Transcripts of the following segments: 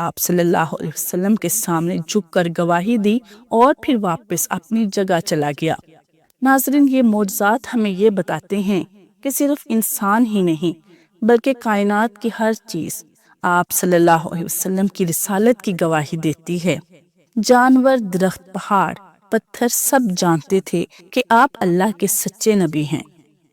آپ صلی اللہ علیہ وسلم کے سامنے جھک کر گواہی دی اور پھر واپس اپنی جگہ چلا گیا۔ ناظرین، یہ معجزات ہمیں یہ بتاتے ہیں کہ صرف انسان ہی نہیں بلکہ کائنات کی ہر چیز آپ صلی اللہ علیہ وسلم کی رسالت کی گواہی دیتی ہے۔ جانور، درخت، پہاڑ، پتھر سب جانتے تھے کہ آپ اللہ کے سچے نبی ہیں۔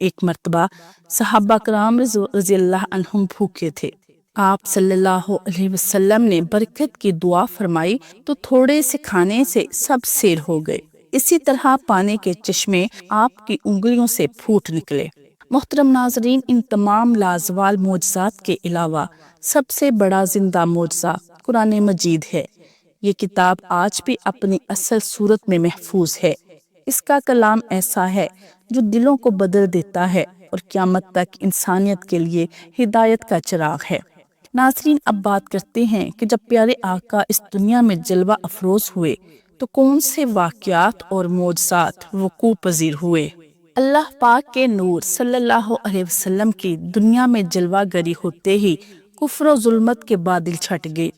ایک مرتبہ صحابہ کرام رضی اللہ عنہم بھوکے تھے۔ آپ صلی اللہ علیہ وسلم نے برکت کی دعا فرمائی تو تھوڑے سے کھانے سے سب سیر ہو گئے۔ اسی طرح پانی کے چشمے آپ کی انگلیوں سے پھوٹ نکلے۔ محترم ناظرین، ان تمام لازوال معجزات کے علاوہ سب سے بڑا زندہ معجزہ قرآن مجید ہے۔ یہ کتاب آج بھی اپنی اصل صورت میں محفوظ ہے۔ اس کا کلام ایسا ہے جو دلوں کو بدل دیتا ہے اور قیامت تک انسانیت کے لیے ہدایت کا چراغ ہے۔ ناظرین، اب بات کرتے ہیں کہ جب پیارے آقا اس دنیا میں جلوہ افروز ہوئے تو کون سے واقعات اور معجزات وقوع پذیر ہوئے۔ اللہ پاک کے نور صلی اللہ علیہ وسلم کی دنیا میں جلوہ گری ہوتے ہی کفر و ظلمت کے بادل چھٹ گئے۔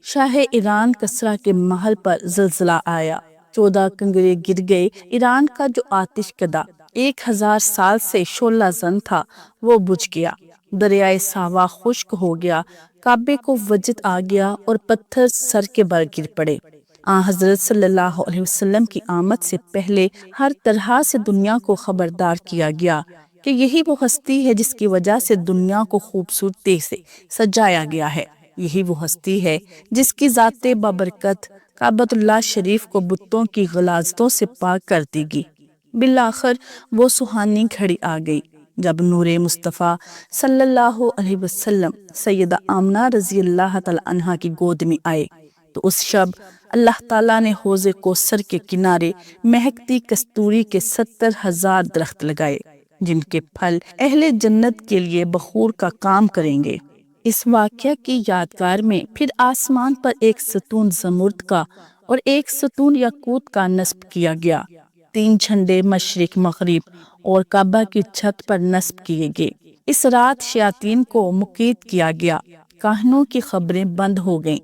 شاہ ایران کسریٰ کے محل پر زلزلہ آیا، 14 کنگرے گر گئے۔ ایران کا جو آتش کدہ 1000 سال سے شعلہ زن تھا وہ بجھ گیا، دریائے ساوا خشک ہو گیا، کعبے کو وجد آ گیا اور پتھر سر کے بل گر پڑے۔ حضرت صلی اللہ علیہ وسلم کی آمد سے پہلے ہر طرح سے دنیا کو خبردار کیا گیا کہ یہی وہ ہستی ہے جس کی وجہ سے دنیا کو خوبصورتی سے سجایا گیا ہے۔ یہی وہ ہستی ہے جس کی ذات بابرکت کعبۃ اللہ شریف کو بتوں کی غلاظتوں سے پاک کر دے گی۔ بالآخر وہ سہانی گھڑی آ گئی جب نور مصطفیٰ صلی اللہ علیہ وسلم سیدہ آمنہ رضی اللہ تعالی عنہا کی گود میں آئے تو اس شب اللہ تعالیٰ نے حوض کوثر کے کنارے مہکتی کستوری کے 70,000 درخت لگائے جن کے پھل اہل جنت کے لیے بخور کا کام کریں گے۔ اس واقعہ کی یادگار میں پھر آسمان پر ایک ستون زمرد کا اور ایک ستون یاقوت کا نصب کیا گیا۔ 3 جھنڈے مشرق، مغرب اور کعبہ کی چھت پر نصب کیے گئے۔ اس رات شیاطین کو مقید کیا گیا، کاہنوں کی خبریں بند ہو گئیں،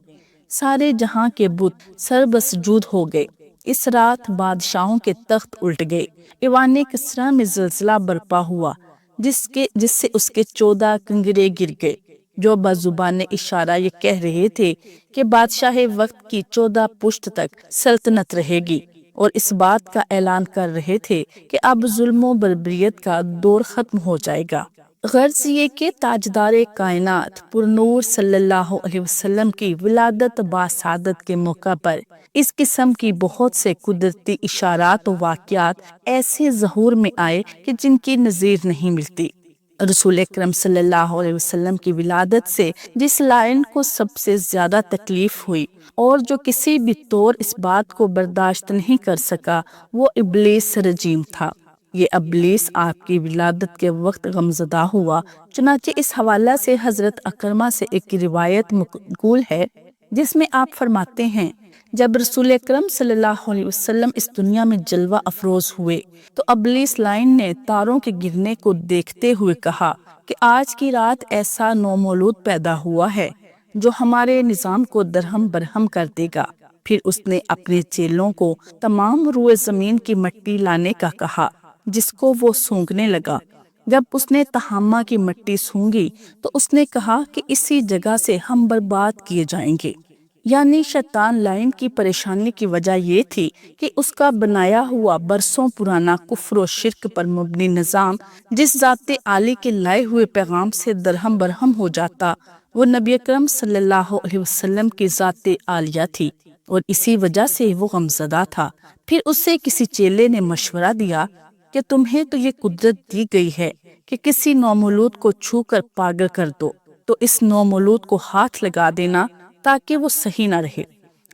سارے جہاں کے بت سر بسجود ہو گئے۔ اس رات بادشاہوں کے تخت الٹ گئے۔ ایوان کسریٰ میں زلزلہ برپا ہوا جس سے اس کے 14 کنگرے گر گئے، جو بزبان اشارہ یہ کہہ رہے تھے کہ بادشاہ وقت کی 14 پشت تک سلطنت رہے گی، اور اس بات کا اعلان کر رہے تھے کہ اب ظلم و بربریت کا دور ختم ہو جائے گا۔ غرض یہ کہ تاجدار کائنات پرنور صلی اللہ علیہ وسلم کی ولادت باسعادت کے موقع پر اس قسم کی بہت سے قدرتی اشارات و واقعات ایسے ظہور میں آئے کہ جن کی نظیر نہیں ملتی۔ رسول اکرم صلی اللہ علیہ وسلم کی ولادت سے جس لائن کو سب سے زیادہ تکلیف ہوئی اور جو کسی بھی طور اس بات کو برداشت نہیں کر سکا وہ ابلیس رجیم تھا۔ یہ ابلیس آپ کی ولادت کے وقت غمزدہ ہوا۔ چنانچہ اس حوالہ سے حضرت اکرمہ سے ایک روایت منقول ہے جس میں آپ فرماتے ہیں، جب رسول اکرم صلی اللہ علیہ وسلم اس دنیا میں جلوہ افروز ہوئے تو ابلیس لائن نے تاروں کے گرنے کو دیکھتے ہوئے کہا کہ آج کی رات ایسا نومولود پیدا ہوا ہے جو ہمارے نظام کو درہم برہم کر دے گا۔ پھر اس نے اپنے چیلوں کو تمام روئے زمین کی مٹی لانے کا کہا جس کو وہ سونگنے لگا۔ جب اس نے تہامہ کی مٹی سونگی تو اس نے کہا کہ اسی جگہ سے ہم برباد کیے جائیں گے۔ یعنی شیطان لائن کی پریشانی کی وجہ یہ تھی کہ اس کا بنایا ہوا برسوں پرانا کفر و شرک پر مبنی نظام جس ذات عالی کے لائے ہوئے پیغام سے درہم برہم ہو جاتا وہ نبی اکرم صلی اللہ علیہ وسلم کی ذات عالیہ تھی، اور اسی وجہ سے وہ غمزدہ تھا۔ پھر اسے کسی چیلے نے مشورہ دیا کہ تمہیں تو یہ قدرت دی گئی ہے کہ کسی نومولود کو چھو کر پاگل کر دو، تو اس نومولود کو ہاتھ لگا دینا تاکہ وہ صحیح نہ رہے۔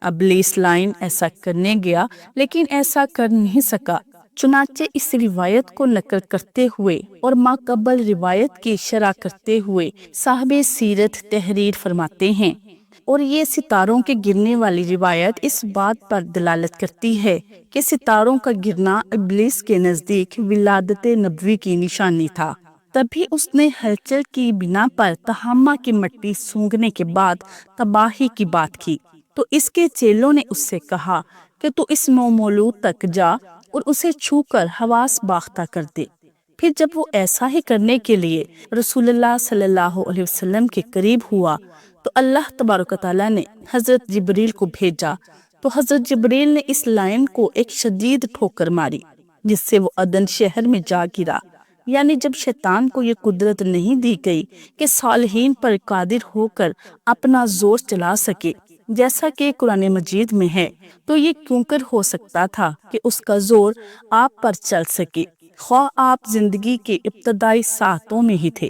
ابلیس لائن ایسا کرنے گیا لیکن ایسا کر نہیں سکا۔ چنانچہ اس روایت کو نقل کرتے ہوئے اور ماقبل روایت کی شرح کرتے ہوئے صاحب سیرت تحریر فرماتے ہیں، اور یہ ستاروں کے گرنے والی روایت اس بات پر دلالت کرتی ہے کہ ستاروں کا گرنا ابلیس کے نزدیک ولادت نبوی کی نشانی تھا۔ تبھی اس نے ہلچل کی بنا پر تہامہ کی مٹی سونگھنے کے بعد تباہی کی بات کی، تو اس کے چیلوں نے اس سے کہا کہ تو اس نومولود تک جا اور اسے چھو کر حواس باختہ کر دے۔ پھر جب وہ ایسا ہی کرنے کے لیے رسول اللہ صلی اللہ علیہ وسلم کے قریب ہوا تو اللہ تبارک و تعالیٰ نے حضرت جبریل کو بھیجا، تو حضرت جبریل نے اس لائن کو ایک شدید ٹھوکر ماری جس سے وہ عدن شہر میں جا گرا۔ یعنی جب شیطان کو یہ قدرت نہیں دی گئی کہ صالحین پر قادر ہو کر اپنا زور چلا سکے جیسا کہ قرآن مجید میں ہے، تو یہ کیوں کر ہو سکتا تھا کہ اس کا زور آپ پر چل سکے، خواہ آپ زندگی کے ابتدائی ساعتوں میں ہی تھے۔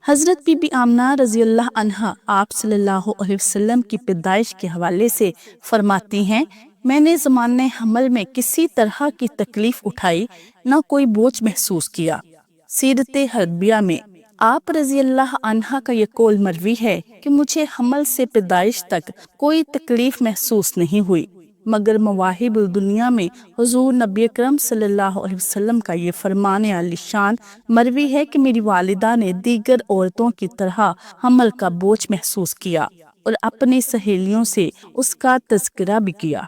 حضرت بی بی آمنہ رضی اللہ عنہا آپ صلی اللہ علیہ وسلم کی پیدائش کے حوالے سے فرماتی ہیں، میں نے زمانے حمل میں کسی طرح کی تکلیف اٹھائی، نہ کوئی بوجھ محسوس کیا۔ سیرت حربیہ میں آپ رضی اللہ عنہا کا یہ قول مروی ہے کہ مجھے حمل سے پیدائش تک کوئی تکلیف محسوس نہیں ہوئی، مگر مواہب الدنیا میں حضور نبی اکرم صلی اللہ علیہ وسلم کا یہ فرمان عالی شان مروی ہے کہ میری والدہ نے دیگر عورتوں کی طرح حمل کا بوجھ محسوس کیا اور اپنی سہیلیوں سے اس کا تذکرہ بھی کیا۔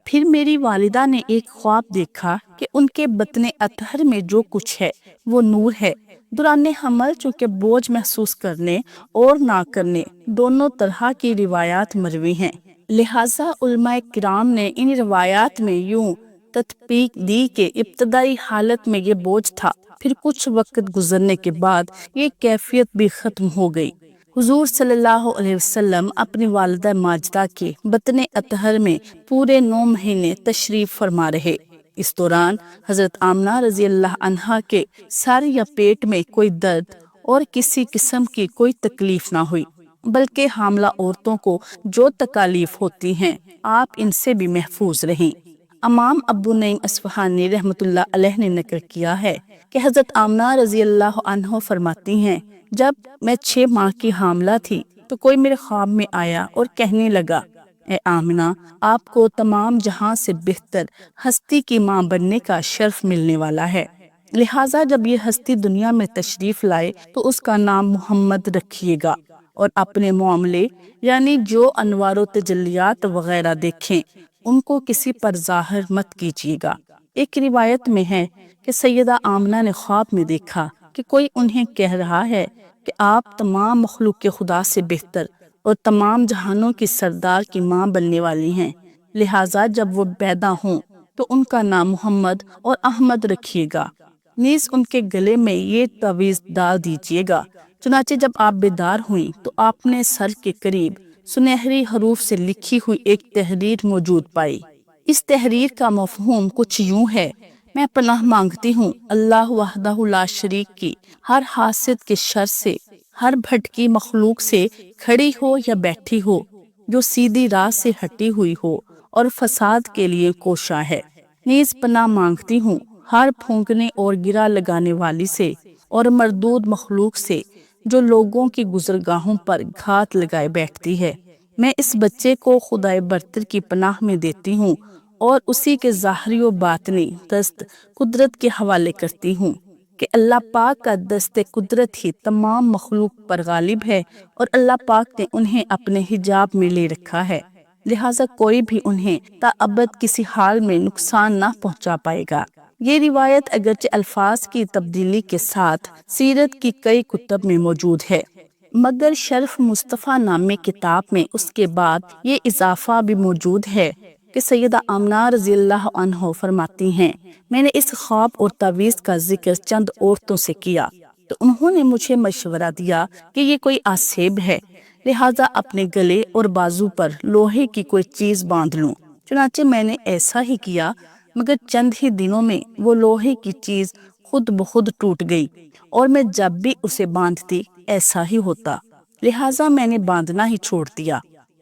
پھر میری والدہ نے ایک خواب دیکھا کہ ان کے بطن اطہر میں جو کچھ ہے وہ نور ہے۔ دوران حمل چونکہ بوجھ محسوس کرنے اور نہ کرنے دونوں طرح کی روایات مروی ہیں، لہٰذا علماء کرام نے ان روایات میں یوں تطبیق دی کہ ابتدائی حالت میں یہ بوجھ تھا، پھر کچھ وقت گزرنے کے بعد یہ کیفیت بھی ختم ہو گئی۔ حضور صلی اللہ علیہ وسلم اپنی والدہ ماجدہ کے بطن اطہر میں پورے 9 مہینے تشریف فرما رہے۔ اس دوران حضرت آمنہ رضی اللہ عنہا کے سر یا پیٹ میں کوئی درد اور کسی قسم کی کوئی تکلیف نہ ہوئی، بلکہ حاملہ عورتوں کو جو تکالیف ہوتی ہیں آپ ان سے بھی محفوظ رہیں۔ امام ابو نعیم اصفہانی رحمۃ اللہ علیہ نے نقل کیا ہے کہ حضرت آمنہ رضی اللہ عنہ فرماتی ہیں، جب میں 6 ماہ کی حاملہ تھی تو کوئی میرے خواب میں آیا اور کہنے لگا، اے آمنہ، آپ کو تمام جہاں سے بہتر ہستی کی ماں بننے کا شرف ملنے والا ہے، لہٰذا جب یہ ہستی دنیا میں تشریف لائے تو اس کا نام محمد رکھیے گا، اور اپنے معاملے یعنی جو انوار و تجلیات وغیرہ دیکھیں ان کو کسی پر ظاہر مت کیجیے گا۔ ایک روایت میں ہے کہ سیدہ آمنہ نے خواب میں دیکھا کہ کوئی انہیں کہہ رہا ہے کہ آپ تمام مخلوق کے خدا سے بہتر اور تمام جہانوں کی سردار کی ماں بننے والی ہیں، لہٰذا جب وہ پیدا ہوں تو ان کا نام محمد اور احمد رکھیے گا، نیز ان کے گلے میں یہ تعویذ ڈال دیجیے گا۔ چنانچہ جب آپ بیدار ہوئیں تو آپ نے سر کے قریب سنہری حروف سے لکھی ہوئی ایک تحریر موجود پائی۔ اس تحریر کا مفہوم کچھ یوں ہے، میں پناہ مانگتی ہوں اللہ وحدہ لا شریک کی ہر حاسد کے شر سے، ہر بھٹکی مخلوق سے، کھڑی ہو یا بیٹھی ہو، جو سیدھی راہ سے ہٹی ہوئی ہو اور فساد کے لیے کوشاں ہے۔ نیز پناہ مانگتی ہوں ہر پھونکنے اور گرا لگانے والی سے اور مردود مخلوق سے جو لوگوں کی گزرگاہوں پر گھات لگائے بیٹھتی ہے۔ میں اس بچے کو خدائے برتر کی پناہ میں دیتی ہوں اور اسی کے ظاہری و باطنی دست قدرت کے حوالے کرتی ہوں کہ اللہ پاک کا دست قدرت ہی تمام مخلوق پر غالب ہے اور اللہ پاک نے انہیں اپنے حجاب میں لے رکھا ہے، لہٰذا کوئی بھی انہیں تا ابد کسی حال میں نقصان نہ پہنچا پائے گا۔ یہ روایت اگرچہ الفاظ کی تبدیلی کے ساتھ سیرت کی کئی کتب میں موجود ہے، مگر شرف مصطفیٰ نامی کتاب میں اس کے بعد یہ اضافہ بھی موجود ہے کہ سیدہ آمنہ رضی اللہ عنہ فرماتی ہیں، میں نے اس خواب اور تعویذ کا ذکر چند عورتوں سے کیا تو انہوں نے مجھے مشورہ دیا کہ یہ کوئی آسیب ہے، لہٰذا اپنے گلے اور بازو پر لوہے کی کوئی چیز باندھ لوں۔ چنانچہ میں نے ایسا ہی کیا، مگر چند ہی دنوں میں وہ لوہے کی چیز خود بخود ٹوٹ گئی اور میں جب بھی اسے باندھتی ایسا ہی ہوتا، لہٰذا میں نے باندھنا ہی چھوڑ دیا۔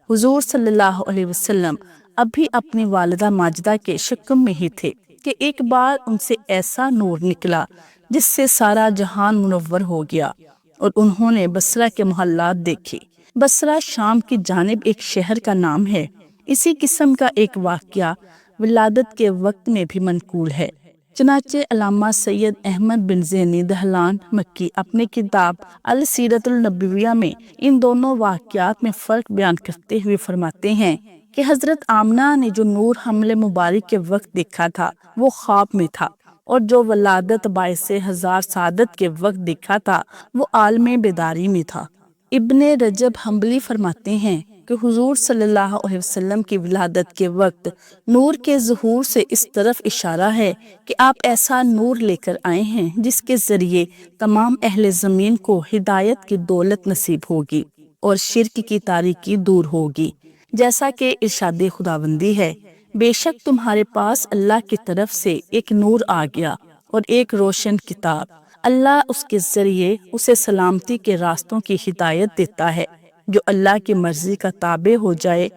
حضور صلی اللہ علیہ وسلم ابھی اپنی والدہ ماجدہ کے شکم میں ہی تھے کہ ایک بار ان سے ایسا نور نکلا جس سے سارا جہان منور ہو گیا، اور انہوں نے بصرہ کے محلات دیکھے۔ بصرہ شام کی جانب ایک شہر کا نام ہے۔ اسی قسم کا ایک واقعہ ولادت کے وقت میں بھی منقول ہے۔ چنانچہ علامہ سید احمد بن زینی دہلان مکی اپنی کتاب السیرۃ النبویہ میں ان دونوں واقعات میں فرق بیان کرتے ہوئے فرماتے ہیں کہ حضرت آمنہ نے جو نور حمل مبارک کے وقت دیکھا تھا وہ خواب میں تھا، اور جو ولادت باعث ہزار سعادت کے وقت دیکھا تھا وہ عالم بیداری میں تھا۔ ابن رجب حنبلی فرماتے ہیں کہ حضور صلی اللہ علیہ وسلم کی ولادت کے وقت نور کے ظہور سے اس طرف اشارہ ہے کہ آپ ایسا نور لے کر آئے ہیں جس کے ذریعے تمام اہل زمین کو ہدایت کی دولت نصیب ہوگی اور شرک کی تاریکی دور ہوگی، جیسا کہ ارشاد خداوندی ہے، بے شک تمہارے پاس اللہ کی طرف سے ایک نور آ گیا اور ایک روشن کتاب، اللہ اس کے ذریعے اسے سلامتی کے راستوں کی ہدایت دیتا ہے جو اللہ کی مرضی کا تابع ہو جائے،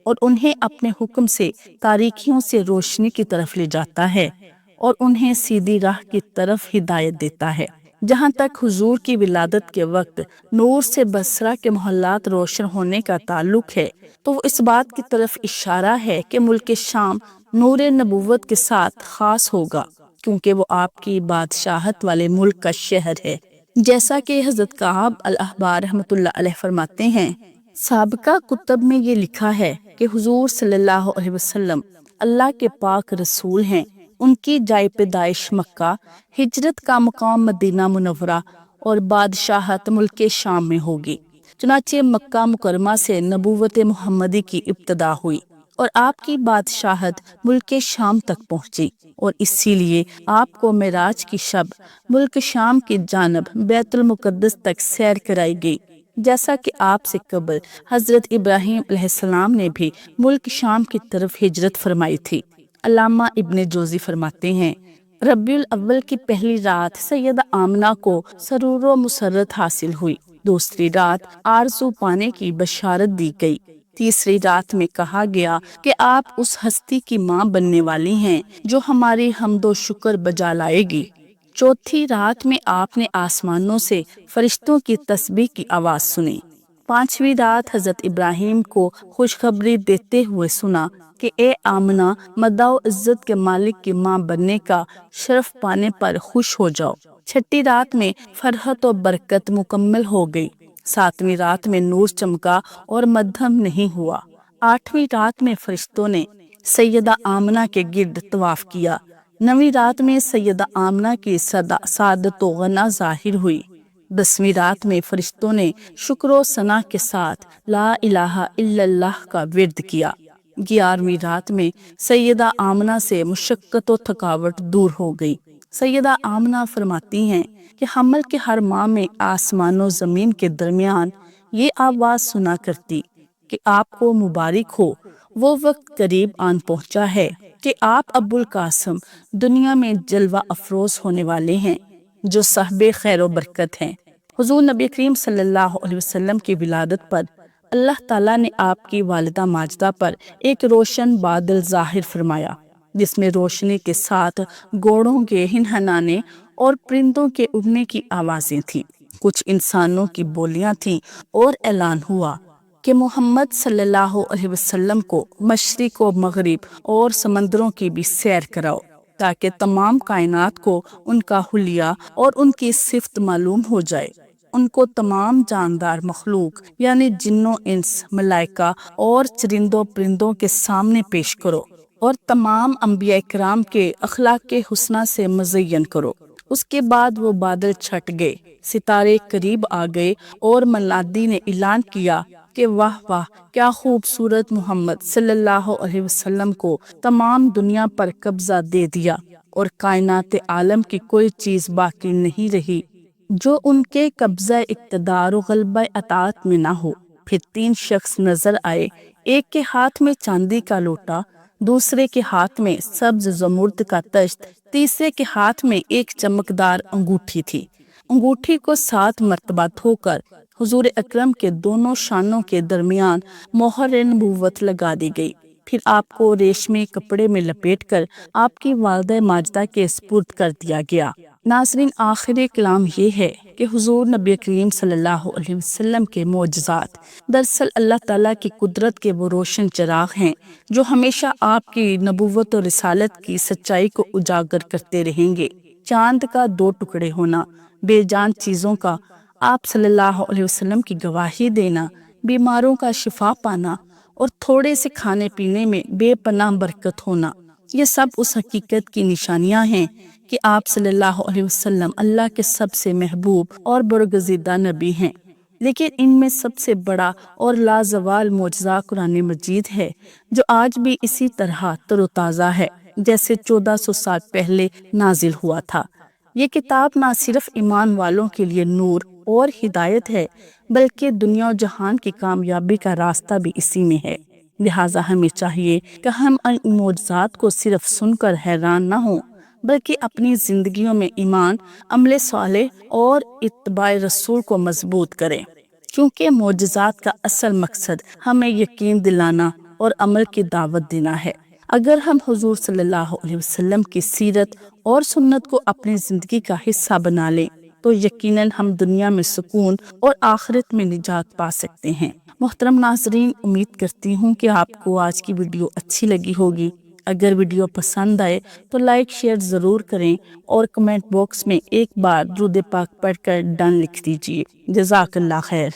اور انہیں اپنے حکم سے تاریکیوں سے روشنی کی طرف لے جاتا ہے اور انہیں سیدھی راہ کی طرف ہدایت دیتا ہے۔ جہاں تک حضور کی ولادت کے وقت نور سے بصرہ کے محلات روشن ہونے کا تعلق ہے تو وہ اس بات کی طرف اشارہ ہے کہ ملک شام نور نبوت کے ساتھ خاص ہوگا، کیونکہ وہ آپ کی بادشاہت والے ملک کا شہر ہے، جیسا کہ حضرت کعب الاحبار رحمۃ اللہ علیہ فرماتے ہیں، سابقہ کتب میں یہ لکھا ہے کہ حضور صلی اللہ علیہ وسلم اللہ کے پاک رسول ہیں، ان کی جائے پیدائش مکہ، ہجرت کا مقام مدینہ منورہ اور بادشاہت ملک شام میں ہوگی۔ چنانچہ مکہ مکرمہ سے نبوت محمدی کی ابتدا ہوئی اور آپ کی بادشاہت ملک شام تک پہنچی، اور اسی لیے آپ کو معراج کی شب ملک شام کی جانب بیت المقدس تک سیر کرائی گئی، جیسا کہ آپ سے قبل حضرت ابراہیم علیہ السلام نے بھی ملک شام کی طرف ہجرت فرمائی تھی۔ علامہ ابن جوزی فرماتے ہیں، ربیع الاول کی پہلی رات سیدہ آمنہ کو سرور و مسرت حاصل ہوئی، دوسری رات آرزو پانے کی بشارت دی گئی، تیسری رات میں کہا گیا کہ آپ اس ہستی کی ماں بننے والی ہیں جو ہماری حمد و شکر بجا لائے گی، چوتھی رات میں آپ نے آسمانوں سے فرشتوں کی تسبیح کی آواز سنی، پانچویں رات حضرت ابراہیم کو خوشخبری دیتے ہوئے سنا کہ اے آمنہ، مدح و عزت کے مالک کی ماں بننے کا شرف پانے پر خوش ہو جاؤ، چھٹی رات میں فرحت و برکت مکمل ہو گئی، ساتویں رات میں نور چمکا اور مدھم نہیں ہوا، آٹھویں رات میں فرشتوں نے سیدہ آمنہ کے گرد طواف کیا، نویں رات میں سیدہ آمنہ کی سعادت و غنا ظاہر ہوئی، 10ویں رات میں فرشتوں نے شکر و ثنا کے ساتھ لا الہ الا اللہ کا ورد کیا، 11ویں رات میں سیدہ آمنہ سے مشقت و تھکاوٹ دور ہو گئی۔ سیدہ آمنہ فرماتی ہیں کہ حمل کے ہر ماہ میں آسمان و زمین کے درمیان یہ آواز سنا کرتی کہ آپ کو مبارک ہو، وہ وقت قریب آن پہنچا ہے کہ آپ ابو القاسم دنیا میں جلوہ افروز ہونے والے ہیں جو صاحب خیر و برکت ہیں۔ حضور نبی کریم صلی اللہ علیہ وسلم کی ولادت پر اللہ تعالیٰ نے آپ کی والدہ ماجدہ پر ایک روشن بادل ظاہر فرمایا، جس میں روشنی کے ساتھ گھوڑوں کے ہنہنانے اور پرندوں کے اڑنے کی آوازیں تھیں، کچھ انسانوں کی بولیاں تھیں، اور اعلان ہوا کہ محمد صلی اللہ علیہ وسلم کو مشرق و مغرب اور سمندروں کی بھی سیر کراؤ تاکہ تمام کائنات کو ان کا حلیہ اور ان کی صفت معلوم ہو جائے، ان کو تمام جاندار مخلوق یعنی جنوں انس، ملائکہ اور چرندوں پرندوں کے سامنے پیش کرو، اور تمام انبیاء کرام کے اخلاق کے حسنہ سے مزین کرو۔ اس کے بعد وہ بادل چھٹ گئے، ستارے قریب آ گئے، اور منادی نے اعلان کیا کہ واہ واہ، کیا خوبصورت محمد صلی اللہ علیہ وسلم کو تمام دنیا پر قبضہ دے دیا، اور کائنات عالم کی کوئی چیز باقی نہیں رہی جو ان کے قبضہ اقتدار و غلبہ اطاعت میں نہ ہو۔ پھر 3 شخص نظر آئے، ایک کے ہاتھ میں چاندی کا لوٹا، دوسرے کے ہاتھ میں سبز زمرد کا تشت، تیسرے کے ہاتھ میں ایک چمکدار انگوٹھی تھی۔ انگوٹھی کو 7 مرتبہ دھو کر حضور اکرم کے دونوں شانوں کے درمیان مہر نبوت لگا دی گئی، پھر آپ کو ریشمی کپڑے میں لپیٹ کر آپ کی والدہ ماجدہ کے سپرد کر دیا گیا۔ ناظرین، آخری کلام یہ ہے کہ حضور نبی کریم صلی اللہ علیہ وسلم کے معجزات دراصل اللہ تعالیٰ کی قدرت کے وہ روشن چراغ ہیں جو ہمیشہ آپ کی نبوت و رسالت کی سچائی کو اجاگر کرتے رہیں گے۔ چاند کا 2 ٹکڑے ہونا، بے جان چیزوں کا آپ صلی اللہ علیہ وسلم کی گواہی دینا، بیماروں کا شفا پانا اور تھوڑے سے کھانے پینے میں بے پناہ برکت ہونا، یہ سب اس حقیقت کی نشانیاں ہیں کہ آپ صلی اللہ علیہ وسلم اللہ کے سب سے محبوب اور برگزیدہ نبی ہیں۔ لیکن ان میں سب سے بڑا اور لازوال معجزہ قرآن مجید ہے، جو آج بھی اسی طرح تر و تازہ ہے جیسے 1400 سال پہلے نازل ہوا تھا۔ یہ کتاب نہ صرف ایمان والوں کے لیے نور اور ہدایت ہے، بلکہ دنیا و جہان کی کامیابی کا راستہ بھی اسی میں ہے۔ لہٰذا ہمیں چاہیے کہ ہم ان معجزات کو صرف سن کر حیران نہ ہوں، بلکہ اپنی زندگیوں میں ایمان، عمل صالح اور اتباع رسول کو مضبوط کریں، کیونکہ معجزات کا اصل مقصد ہمیں یقین دلانا اور عمل کی دعوت دینا ہے۔ اگر ہم حضور صلی اللہ علیہ وسلم کی سیرت اور سنت کو اپنی زندگی کا حصہ بنا لیں تو یقیناً ہم دنیا میں سکون اور آخرت میں نجات پا سکتے ہیں۔ محترم ناظرین، امید کرتی ہوں کہ آپ کو آج کی ویڈیو اچھی لگی ہوگی۔ اگر ویڈیو پسند آئے تو لائک شیئر ضرور کریں اور کمنٹ باکس میں ایک بار درود پاک پڑھ کر ڈن لکھ دیجیے۔ جزاک اللہ خیر۔